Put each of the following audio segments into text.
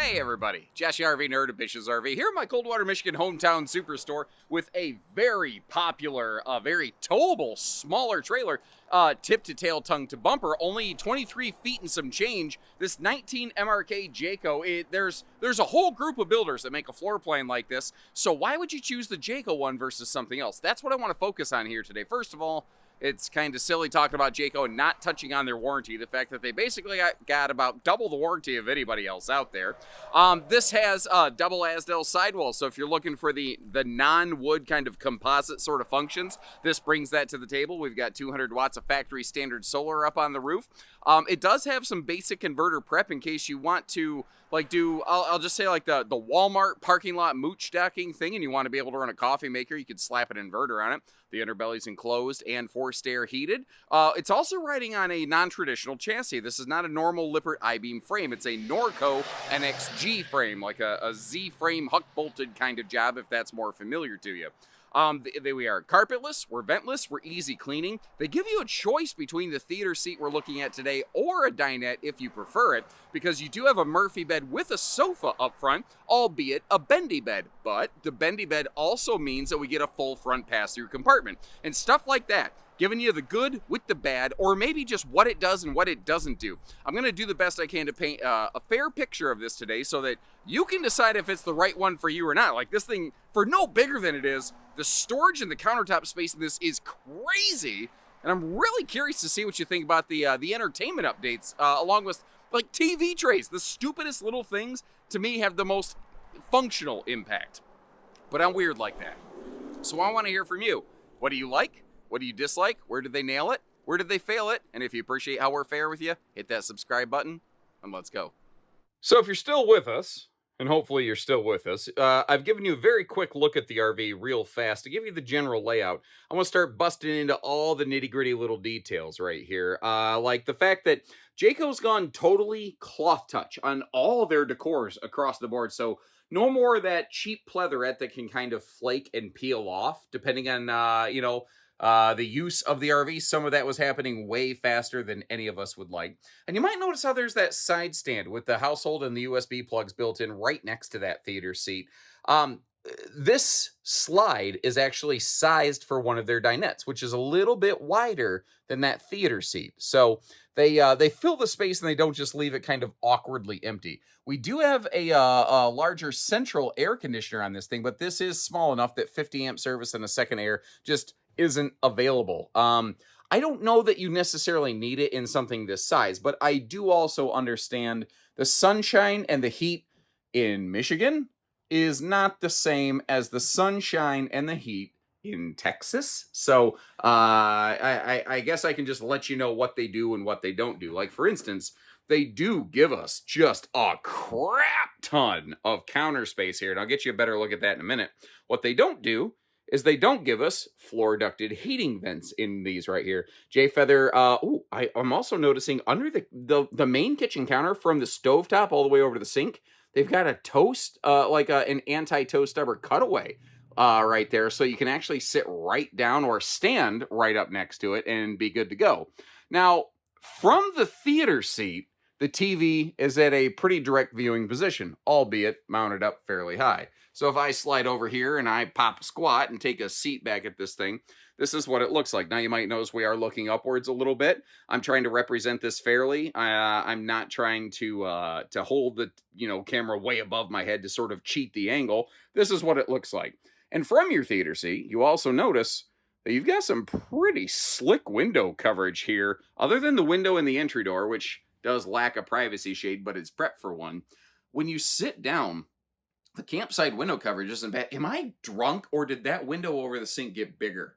Hey everybody, Josh the RV Nerd of Bish's RV here at my Coldwater, Michigan hometown superstore with a very popular, very towable, smaller trailer, tip to tail, tongue to bumper, only 23 feet and some change. This 19 MRK Jayco, there's a whole group of builders that make a floor plan like this, so why would you choose the Jayco one versus something else? That's what I want to focus on here today. First of all, it's kind of silly talking about Jayco and not touching on their warranty. The fact that they basically got about double the warranty of anybody else out there. This has double Asdel sidewalls, so if you're looking for the non-wood kind of composite sort of functions, this brings that to the table. We've got 200 watts of factory standard solar up on the roof. It does have some basic converter prep in case you want to like do, I'll just say like the Walmart parking lot mooch stacking thing, and you want to be able to run a coffee maker. You could slap an inverter on it. The underbelly's enclosed and forced air heated. It's also riding on a non-traditional chassis. This is not a normal Lippert I-beam frame. It's a Norco NXG frame, like a Z-frame huck-bolted kind of job, if that's more familiar to you. We are carpetless, we're ventless, we're easy cleaning. They give you a choice between the theater seat we're looking at today or a dinette if you prefer it, because you do have a Murphy bed with a sofa up front, albeit a bendy bed. But the bendy bed also means that we get a full front pass-through compartment and stuff like that, giving you the good with the bad, or maybe just what it does and what it doesn't do. I'm going to do the best I can to paint a fair picture of this today so that you can decide if it's the right one for you or not. Like, this thing, for no bigger than it is, the storage and the countertop space in this is crazy, and I'm really curious to see what you think about the entertainment updates, along with, like, TV trays. The stupidest little things, to me, have the most functional impact. But I'm weird like that. So I want to hear from you. What do you like? What do you dislike? Where did they nail it? Where did they fail it? And if you appreciate how we're fair with you, hit that subscribe button, and let's go. So if you're still with us, and hopefully you're still with us, I've given you a very quick look at the RV real fast to give you the general layout. I want to start busting into all the nitty-gritty little details right here. Like the fact that Jayco's gone totally cloth touch on all their decors across the board. So no more of that cheap pleatherette that can kind of flake and peel off, depending on, the use of the RV. Some of that was happening way faster than any of us would like. And you might notice how there's that side stand with the household and the USB plugs built in right next to that theater seat. This slide is actually sized for one of their dinettes, which is a little bit wider than that theater seat. So they fill the space and they don't just leave it kind of awkwardly empty. We do have a larger central air conditioner on this thing, but this is small enough that 50 amp service and a second air just isn't available. I don't know that you necessarily need it in something this size, but I do also understand the sunshine and the heat in Michigan is not the same as the sunshine and the heat in Texas. So I guess I can just let you know what they do and what they don't do. Like, for instance, they do give us just a crap ton of counter space here, and I'll get you a better look at that in a minute. What they don't do is they don't give us floor ducted heating vents in these right here. Jayfeather, I'm also noticing under the main kitchen counter from the stovetop all the way over to the sink, they've got a toast, an anti-toe stubber cutaway right there, so you can actually sit right down or stand right up next to it and be good to go. Now, from the theater seat, the TV is at a pretty direct viewing position, albeit mounted up fairly high. So if I slide over here and I pop a squat and take a seat back at this thing, this is what it looks like. Now you might notice we are looking upwards a little bit. I'm trying to represent this fairly. I'm not trying to hold the camera way above my head to sort of cheat the angle. This is what it looks like. And from your theater seat, you also notice that you've got some pretty slick window coverage here, other than the window in the entry door, which does lack a privacy shade, but it's prepped for one. When you sit down, the campsite window coverage isn't bad. Am I drunk, or did that window over the sink get bigger?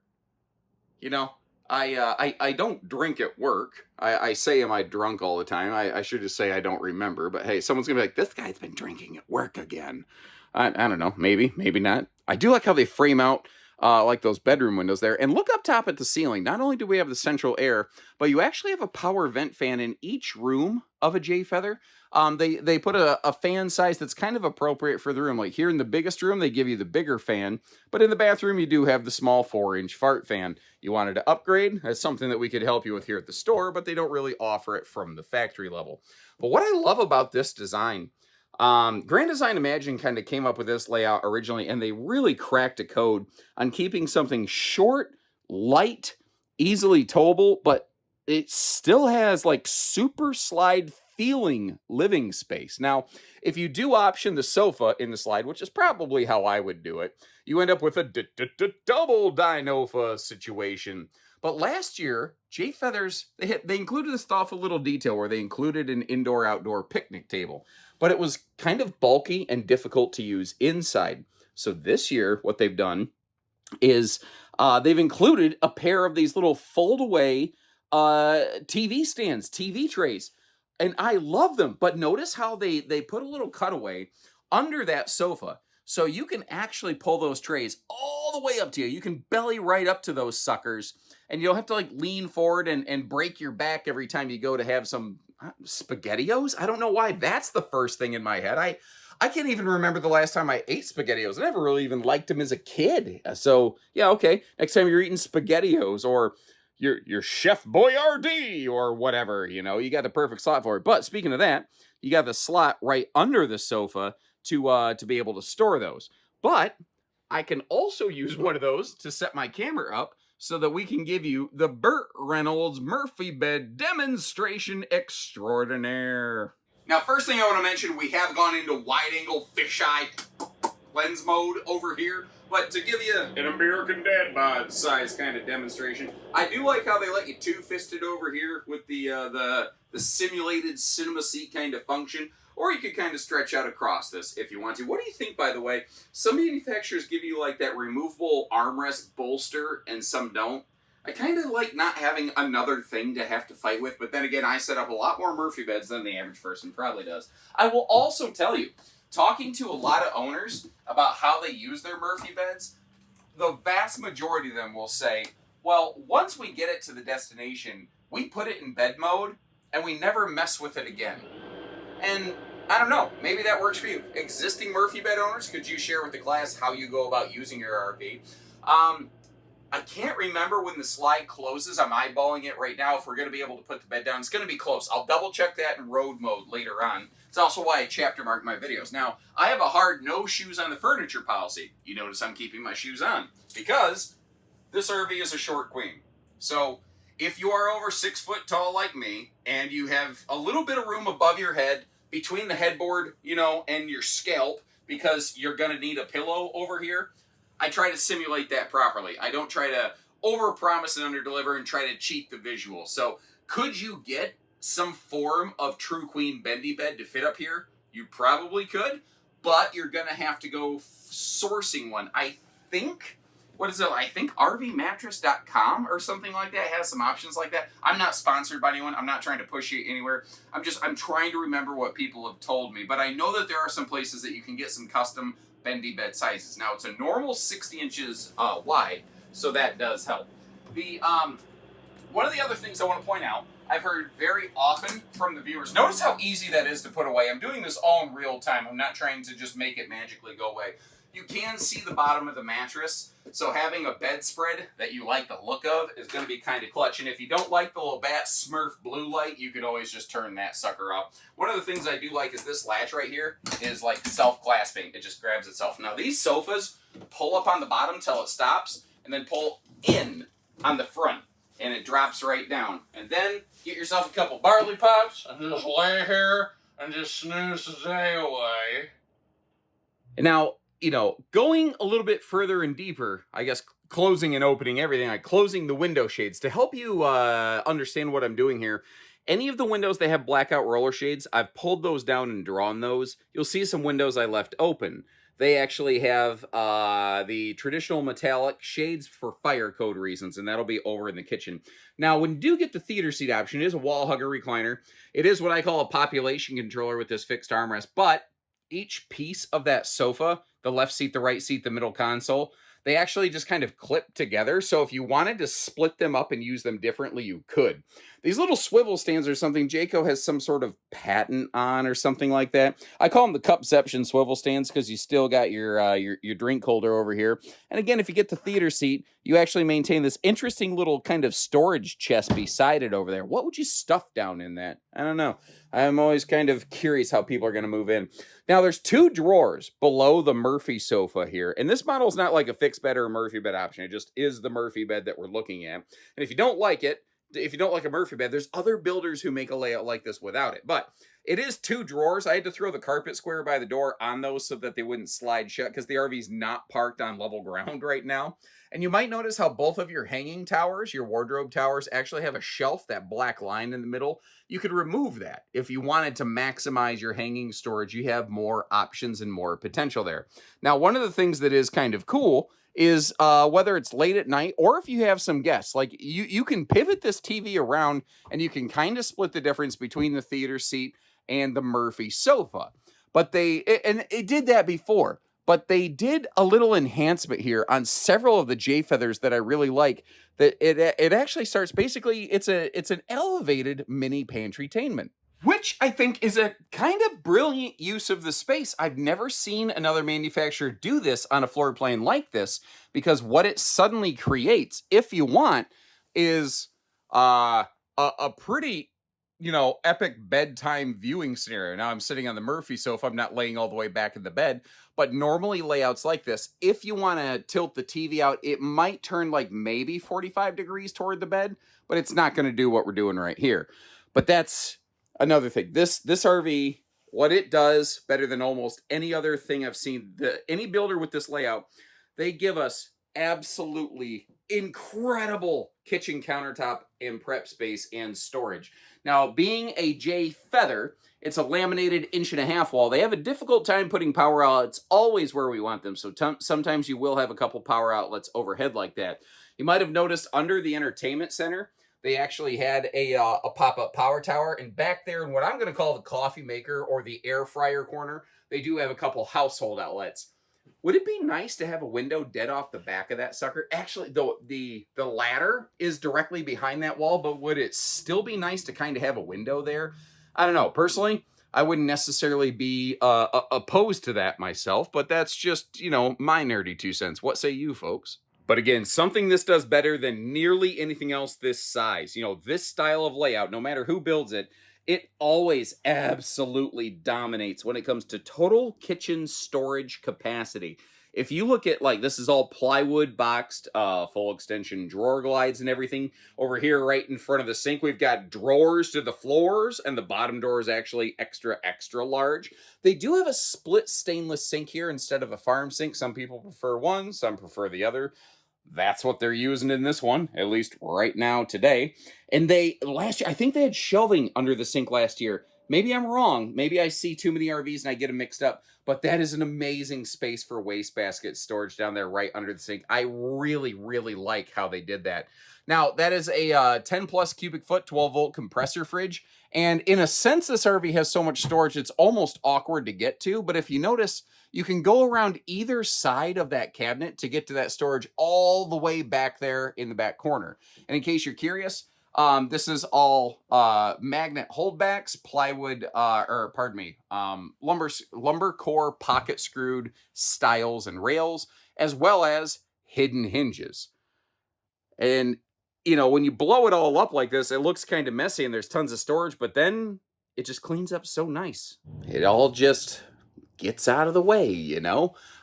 You know, I don't drink at work. I say, am I drunk all the time? I should just say I don't remember. But hey, someone's gonna be like, this guy's been drinking at work again. I don't know. Maybe not. I do like how they frame out like those bedroom windows there. And look up top at the ceiling. Not only do we have the central air, but you actually have a power vent fan in each room of a Jayfeather. They put a fan size that's kind of appropriate for the room. Like here in the biggest room, they give you the bigger fan, but in the bathroom, you do have the small 4-inch fart fan. You wanted to upgrade? That's something that we could help you with here at the store, but they don't really offer it from the factory level. But what I love about this design, Grand Design Imagine kind of came up with this layout originally, and they really cracked a code on keeping something short, light, easily towable, but it still has like super slide feeling living space. Now, if you do option the sofa in the slide, which is probably how I would do it, you end up with a double Dinofa situation. But last year, J Feathers, they included this thoughtful little detail where they included an indoor-outdoor picnic table, but it was kind of bulky and difficult to use inside. So this year, what they've done is they've included a pair of these little fold-away TV stands, TV trays, and I love them. But notice how they put a little cutaway under that sofa, so you can actually pull those trays all the way up to you. You can belly right up to those suckers, and you don't have to like lean forward and break your back every time you go to have some SpaghettiOs. I don't know why that's the first thing in my head. I can't even remember the last time I ate SpaghettiOs. I never really even liked them as a kid. So yeah, okay. Next time you're eating SpaghettiOs or your Chef Boyardee or whatever, you know, you got the perfect slot for it. But speaking of that, you got the slot right under the sofa to be able to store those. But I can also use one of those to set my camera up so that we can give you the Burt Reynolds Murphy bed demonstration extraordinaire. Now, first thing I want to mention, we have gone into wide-angle fisheye lens mode over here, but to give you an American Dad bod size kind of demonstration, I do like how they let you two-fisted over here with the simulated cinema seat kind of function, or you could kind of stretch out across this if you want to. What do you think, by the way? Some manufacturers give you like that removable armrest bolster and some don't. I kind of like not having another thing to have to fight with, but then again, I set up a lot more Murphy beds than the average person probably does. I will also tell you, talking to a lot of owners about how they use their Murphy beds, the vast majority of them will say, well, once we get it to the destination, we put it in bed mode and we never mess with it again. And I don't know, maybe that works for you. Existing Murphy bed owners, could you share with the class how you go about using your RV? I can't remember when the slide closes. I'm eyeballing it right now if we're going to be able to put the bed down. It's going to be close. I'll double check that in road mode later on. It's also why I chapter mark my videos. Now, I have a hard no shoes on the furniture policy. You notice I'm keeping my shoes on because this RV is a short queen. So if you are over 6 foot tall like me and you have a little bit of room above your head between the headboard, you know, and your scalp because you're going to need a pillow over here, I try to simulate that properly. I don't try to overpromise and underdeliver and try to cheat the visual. So could you get some form of true queen bendy bed to fit up here? You probably could, but you're going to have to go sourcing one. I think, what is it? I think rvmattress.com or something like that has some options like that. I'm not sponsored by anyone. I'm not trying to push you anywhere. I'm trying to remember what people have told me, but I know that there are some places that you can get some custom bendy bed sizes. Now, it's a normal 60 inches wide, so that does help. The one of the other things I want to point out, I've heard very often from the viewers, notice how easy that is to put away. I'm doing this all in real time. I'm not trying to just make it magically go away. You can see the bottom of the mattress, so having a bedspread that you like the look of is going to be kind of clutch. And if you don't like the Labatt Smurf blue light, you could always just turn that sucker off. One of the things I do like is this latch right here is like self-clasping. It just grabs itself. Now these sofas pull up on the bottom till it stops, and then pull in on the front, and it drops right down. And then get yourself a couple barley pops, and just lay here and just snooze the day away. And now, you know, going a little bit further and deeper, I guess closing and opening everything, like closing the window shades to help you understand what I'm doing here. Any of the windows that have blackout roller shades, I've pulled those down and drawn those. You'll see some windows I left open. They actually have the traditional metallic shades for fire code reasons, and that'll be over in the kitchen. Now, when you do get the theater seat option, it is a wall hugger recliner. It is what I call a population controller with this fixed armrest, but each piece of that sofa, the left seat, the right seat, the middle console, they actually just kind of clip together. So if you wanted to split them up and use them differently, you could. These little swivel stands are something Jayco has some sort of patent on or something like that. I call them the Cupception swivel stands because you still got your drink holder over here. And again, if you get the theater seat, you actually maintain this interesting little kind of storage chest beside it over there. What would you stuff down in that? I don't know. I'm always kind of curious how people are going to move in. Now, there's 2 drawers below the Murphy sofa here. And this model is not like a fixed bed or a Murphy bed option. It just is the Murphy bed that we're looking at. And if you don't like it, if you don't like a Murphy bed, there's other builders who make a layout like this without it. But it is 2 drawers. I had to throw the carpet square by the door on those so that they wouldn't slide shut because the RV's not parked on level ground right now. And you might notice how both of your hanging towers, your wardrobe towers, actually have a shelf, that black line in the middle. You could remove that. If you wanted to maximize your hanging storage, you have more options and more potential there. Now, one of the things that is kind of cool is whether it's late at night or if you have some guests, like you can pivot this TV around and you can kind of split the difference between the theater seat and the Murphy sofa. But it did that before. But they did a little enhancement here on several of the J feathers that I really like. That it actually starts, basically it's an elevated mini pantrytainment, which I think is a kind of brilliant use of the space. I've never seen another manufacturer do this on a floor plan like this, because what it suddenly creates, if you want, is a pretty, epic bedtime viewing scenario. Now I'm sitting on the Murphy sofa, I'm not laying all the way back in the bed, but normally layouts like this, if you want to tilt the TV out, it might turn like maybe 45 degrees toward the bed, but it's not going to do what we're doing right here. But that's another thing. This RV, what it does better than almost any other thing I've seen, any builder with this layout, they give us absolutely incredible kitchen countertop and prep space and storage. Now, being a J feather, it's a laminated 1.5-inch wall. They have a difficult time putting power outlets always where we want them. So sometimes you will have a couple power outlets overhead like that. You might have noticed under the entertainment center, they actually had a pop-up power tower. And back there in what I'm going to call the coffee maker or the air fryer corner, they do have a couple household outlets. Would it be nice to have a window dead off the back of that sucker? Actually, the ladder is directly behind that wall, but would it still be nice to kind of have a window there? I don't know. Personally, I wouldn't necessarily be opposed to that myself, but that's just, my nerdy 2 cents. What say you, folks? But again, something this does better than nearly anything else this size. This style of layout, no matter who builds it, it always absolutely dominates when it comes to total kitchen storage capacity. If you look at, this is all plywood boxed, full extension drawer glides and everything. Over here, right in front of the sink, we've got drawers to the floors, and the bottom door is actually extra, extra large. They do have a split stainless sink here instead of a farm sink. Some people prefer one, some prefer the other. That's what they're using in this one, at least right now today. And last year, I think they had shelving under the sink last year. Maybe I'm wrong. Maybe I see too many RVs and I get them mixed up. But that is an amazing space for wastebasket storage down there right under the sink. I really, really like how they did that. Now, that is a 10 plus cubic foot, 12 volt compressor fridge. And in a sense, this RV has so much storage, it's almost awkward to get to. But if you notice, you can go around either side of that cabinet to get to that storage all the way back there in the back corner. And in case you're curious, this is all magnet holdbacks, plywood, lumber core pocket screwed stiles and rails, as well as hidden hinges. And, when you blow it all up like this, it looks kind of messy and there's tons of storage, but then it just cleans up so nice. It all just gets out of the way,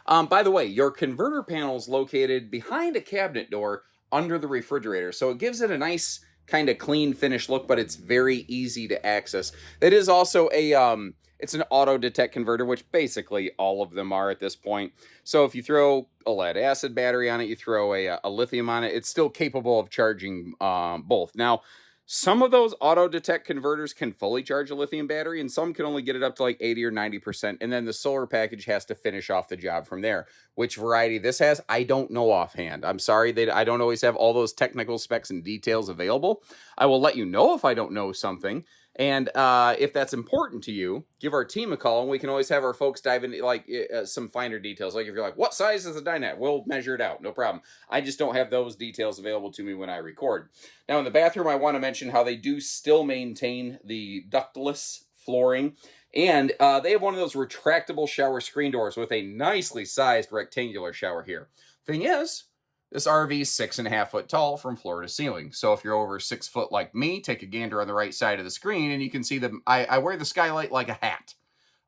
By the way, your converter panel is located behind a cabinet door under the refrigerator, so it gives it a nice kind of clean finish look, but it's very easy to access. It is also it's an auto detect converter, which basically all of them are at this point. So if you throw a lead acid battery on it, you throw a lithium on it, it's still capable of charging both. Now, some of those auto detect converters can fully charge a lithium battery, and some can only get it up to like 80 or 90%. And then the solar package has to finish off the job from there. Which variety this has, I don't know offhand. I'm sorry, I don't always have all those technical specs and details available. I will let you know if I don't know something. And if that's important to you, give our team a call, and we can always have our folks dive into like some finer details. Like if you're like, what size is the dinette? We'll measure it out, no problem. I just don't have those details available to me when I record. Now in the bathroom, I want to mention how they do still maintain the ductless flooring. And they have one of those retractable shower screen doors with a nicely sized rectangular shower here. Thing is, this RV is 6.5 foot tall from floor to ceiling. So if you're over 6 foot like me, take a gander on the right side of the screen and you can see I wear the skylight like a hat.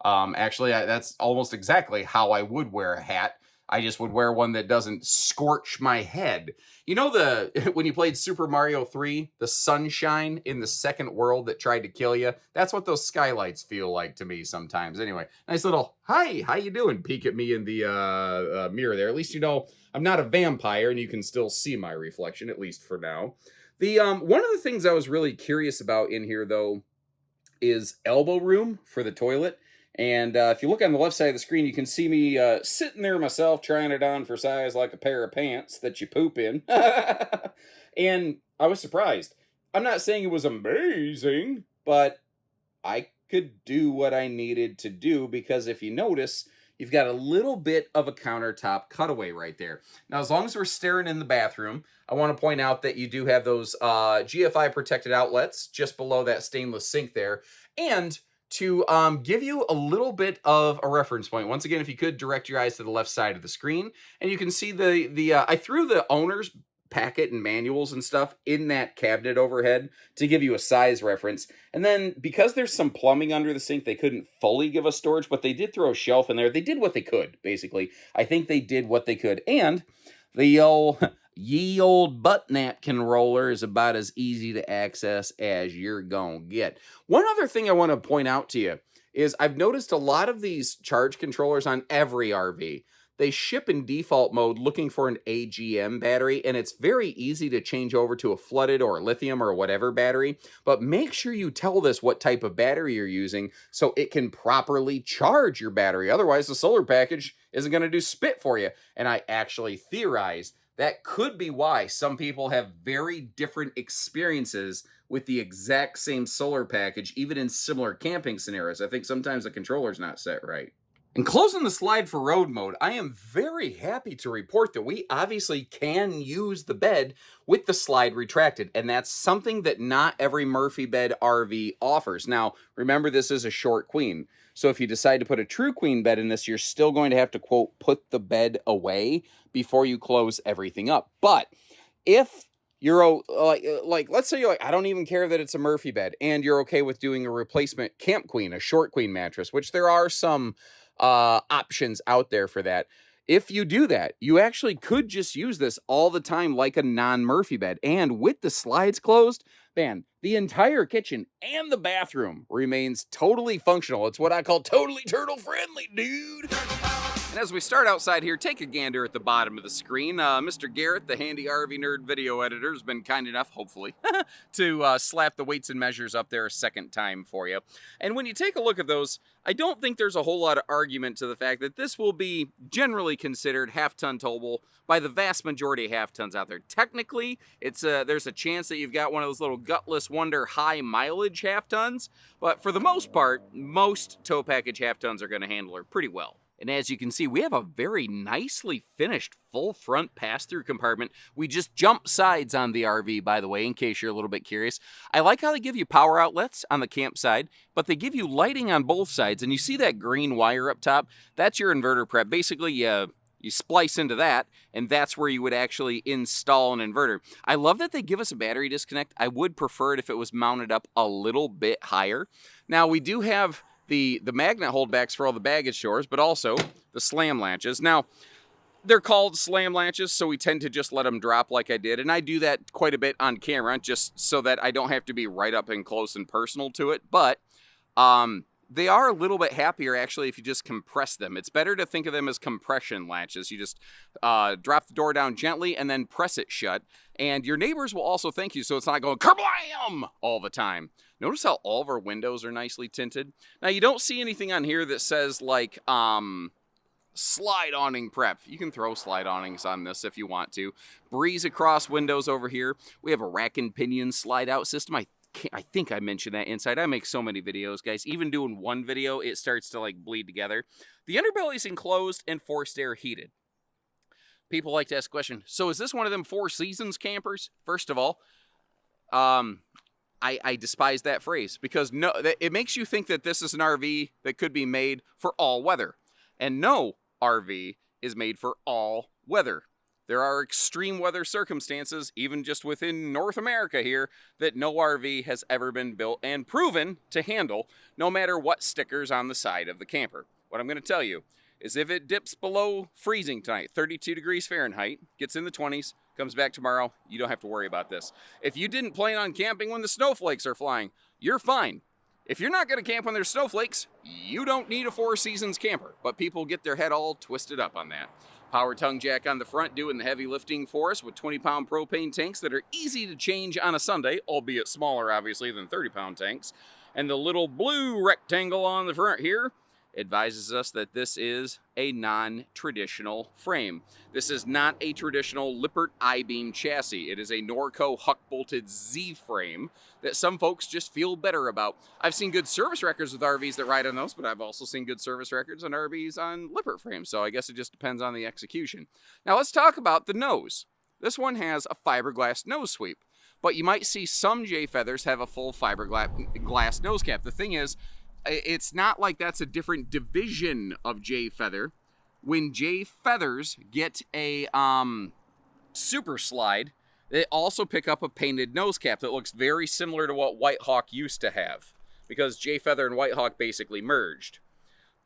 Actually, that's almost exactly how I would wear a hat. I just would wear one that doesn't scorch my head. You know when you played Super Mario 3, the sunshine in the second world that tried to kill you? That's what those skylights feel like to me sometimes. Anyway, nice little, hi, how you doing? Peek at me in the mirror there. At least you know I'm not a vampire and you can still see my reflection, at least for now. One of the things I was really curious about in here, though, is elbow room for the toilet. And if you look on the left side of the screen, you can see me sitting there myself, trying it on for size like a pair of pants that you poop in. And I was surprised. I'm not saying it was amazing, but I could do what I needed to do because if you notice, you've got a little bit of a countertop cutaway right there. Now, as long as we're staring in the bathroom, I want to point out that you do have those GFI protected outlets just below that stainless sink there. And to give you a little bit of a reference point, once again, if you could direct your eyes to the left side of the screen, and you can see I threw the owner's packet and manuals and stuff in that cabinet overhead to give you a size reference. And then because there's some plumbing under the sink, they couldn't fully give us storage, but they did throw a shelf in there. They did what they could, basically. I think they did what they could. And the ye old butt napkin roller is about as easy to access as you're gonna get. One other thing I want to point out to you is I've noticed a lot of these charge controllers on every RV. They ship in default mode looking for an AGM battery, and it's very easy to change over to a flooded or a lithium or whatever battery, but make sure you tell this what type of battery you're using so it can properly charge your battery. Otherwise, the solar package isn't going to do spit for you. And I actually theorize that could be why some people have very different experiences with the exact same solar package, even in similar camping scenarios. I think sometimes the controller's not set right. And closing the slide for road mode, I am very happy to report that we obviously can use the bed with the slide retracted, and that's something that not every Murphy bed RV offers. Now, remember this is a short queen, so if you decide to put a true queen bed in this, you're still going to have to, quote, put the bed away before you close everything up. But if you're like, let's say you're like, I don't even care that it's a Murphy bed, and you're okay with doing a replacement camp queen, a short queen mattress, which there are some options out there for that. If you do that, you actually could just use this all the time like a non-Murphy bed. And with the slides closed, man, the entire kitchen and the bathroom remains totally functional. It's what I call totally turtle friendly, dude. And as we start outside here, take a gander at the bottom of the screen. Mr. Garrett, the handy RV nerd video editor, has been kind enough, hopefully, to slap the weights and measures up there a second time for you. And when you take a look at those, I don't think there's a whole lot of argument to the fact that this will be generally considered half-ton towable by the vast majority of half-tons out there. Technically, there's a chance that you've got one of those little gutless wonder high mileage half-tons, but for the most part, most tow package half-tons are going to handle her pretty well. And as you can see, we have a very nicely finished full front pass-through compartment. We just jump sides on the RV, by the way, in case you're a little bit curious. I like how they give you power outlets on the camp side, but they give you lighting on both sides. And you see that green wire up top? That's your inverter prep. Basically, you splice into that, and that's where you would actually install an inverter. I love that they give us a battery disconnect. I would prefer it if it was mounted up a little bit higher. Now, we do have the magnet holdbacks for all the baggage doors, but also the slam latches. Now, they're called slam latches, so we tend to just let them drop like I did, and I do that quite a bit on camera, just so that I don't have to be right up and close and personal to it, but they are a little bit happier, actually, if you just compress them. It's better to think of them as compression latches. You just drop the door down gently and then press it shut, and your neighbors will also thank you, so it's not going kerblam all the time. Notice how all of our windows are nicely tinted. Now, you don't see anything on here that says, like, slide awning prep. You can throw slide awnings on this if you want to. Breeze across windows over here. We have a rack and pinion slide out system. I I think I mentioned that inside. I make so many videos, guys. Even doing one video, it starts to like bleed together. The underbelly is enclosed and forced air heated. People like to ask a question, so is this one of them 4 seasons campers? First of all, I despise that phrase, because no, it makes you think that this is an RV that could be made for all weather. And no RV is made for all weather. There are extreme weather circumstances, even just within North America here, that no RV has ever been built and proven to handle, no matter what stickers on the side of the camper. What I'm going to tell you is if it dips below freezing tonight, 32 degrees Fahrenheit, gets in the 20s, comes back tomorrow, you don't have to worry about this. If you didn't plan on camping when the snowflakes are flying, you're fine. If you're not going to camp when there's snowflakes, you don't need a 4 seasons camper, but people get their head all twisted up on that. Power tongue jack on the front doing the heavy lifting for us with 20-pound propane tanks that are easy to change on a Sunday, albeit smaller, obviously, than 30-pound tanks. And the little blue rectangle on the front here advises us that this is a non-traditional frame. This is not a traditional Lippert I-beam chassis. It is a Norco huck-bolted Z-frame that some folks just feel better about. I've seen good service records with RVs that ride on those, but I've also seen good service records on RVs on Lippert frames, so I guess it just depends on the execution. Now let's talk about the nose. This one has a fiberglass nose sweep, but you might see some J Feathers have a full fiberglass nose cap. The thing is, it's not like that's a different division of J Feather. When J Feathers get a super slide, they also pick up a painted nose cap that looks very similar to what White Hawk used to have, because J Feather and White Hawk basically merged.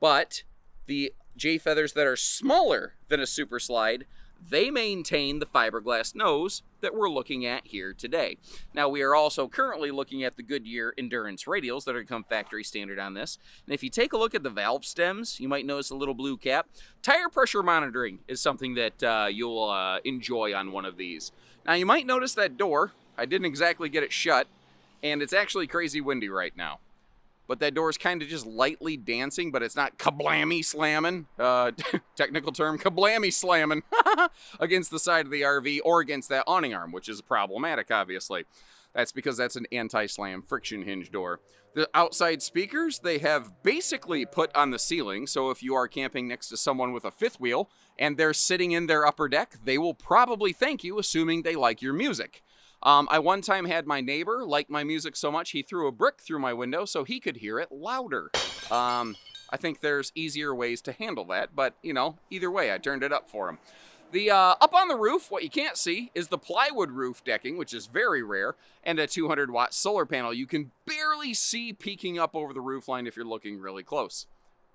But the J Feathers that are smaller than a super slide, they maintain the fiberglass nose that we're looking at here today. Now, we are also currently looking at the Goodyear Endurance radials that are come factory standard on this. And if you take a look at the valve stems, you might notice a little blue cap. Tire pressure monitoring is something that you'll enjoy on one of these. Now, you might notice that door. I didn't exactly get it shut, and it's actually crazy windy right now. But that door is kind of just lightly dancing, but it's not kablammy slamming, technical term, kablammy slamming, against the side of the RV or against that awning arm, which is problematic, obviously. That's because that's an anti-slam friction hinge door. The outside speakers, they have basically put on the ceiling, so if you are camping next to someone with a fifth wheel and they're sitting in their upper deck, they will probably thank you, assuming they like your music. I one time had my neighbor like my music so much he threw a brick through my window so he could hear it louder. I think there's easier ways to handle that, but, you know, either way, I turned it up for him. The up on the roof, what you can't see is the plywood roof decking, which is very rare, and a 200-watt solar panel you can barely see peeking up over the roof line if you're looking really close.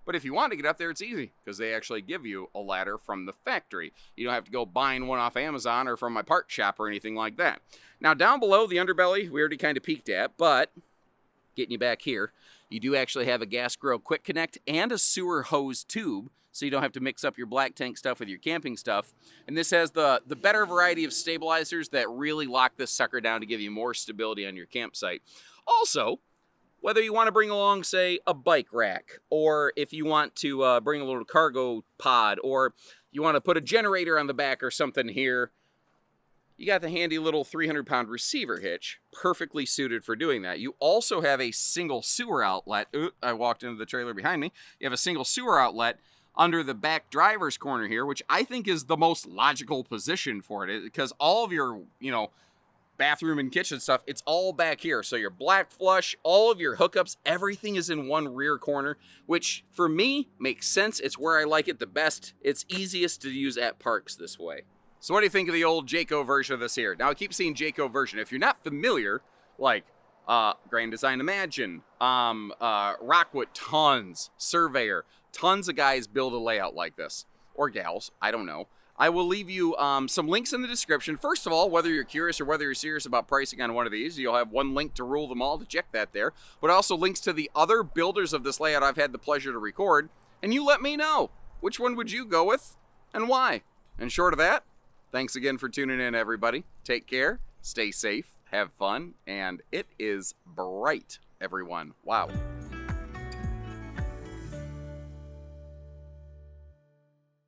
But if you want to get up there, it's easy, because they actually give you a ladder from the factory. You don't have to go buying one off Amazon or from my part shop or anything like that. Now, down below the underbelly, we already kind of peeked at, but getting you back here, you do actually have a gas grill quick connect and a sewer hose tube, so you don't have to mix up your black tank stuff with your camping stuff. And this has the better variety of stabilizers that really lock this sucker down to give you more stability on your campsite. Also, whether you want to bring along, say, a bike rack, or if you want to bring a little cargo pod, or you want to put a generator on the back or something here, you got the handy little 300-pound receiver hitch, perfectly suited for doing that. You also have a single sewer outlet. Ooh, I walked into the trailer behind me. You have a single sewer outlet under the back driver's corner here, which I think is the most logical position for it, because all of your, bathroom and kitchen stuff, it's all back here. So your black flush, all of your hookups, everything is in one rear corner, which for me makes sense. It's where I like it the best. It's easiest to use at parks this way. So what do you think of the old Jayco version of this here? Now I keep seeing Jayco version. If you're not familiar, like Grand Design Imagine, Rockwood, tons, Surveyor, tons of guys build a layout like this. Or gals, I don't know. I will leave you some links in the description. First of all, whether you're curious or whether you're serious about pricing on one of these, you'll have one link to rule them all to check that there. But also links to the other builders of this layout I've had the pleasure to record. And you let me know, which one would you go with and why? And short of that, thanks again for tuning in, everybody. Take care, stay safe, have fun, and it is bright, everyone. Wow.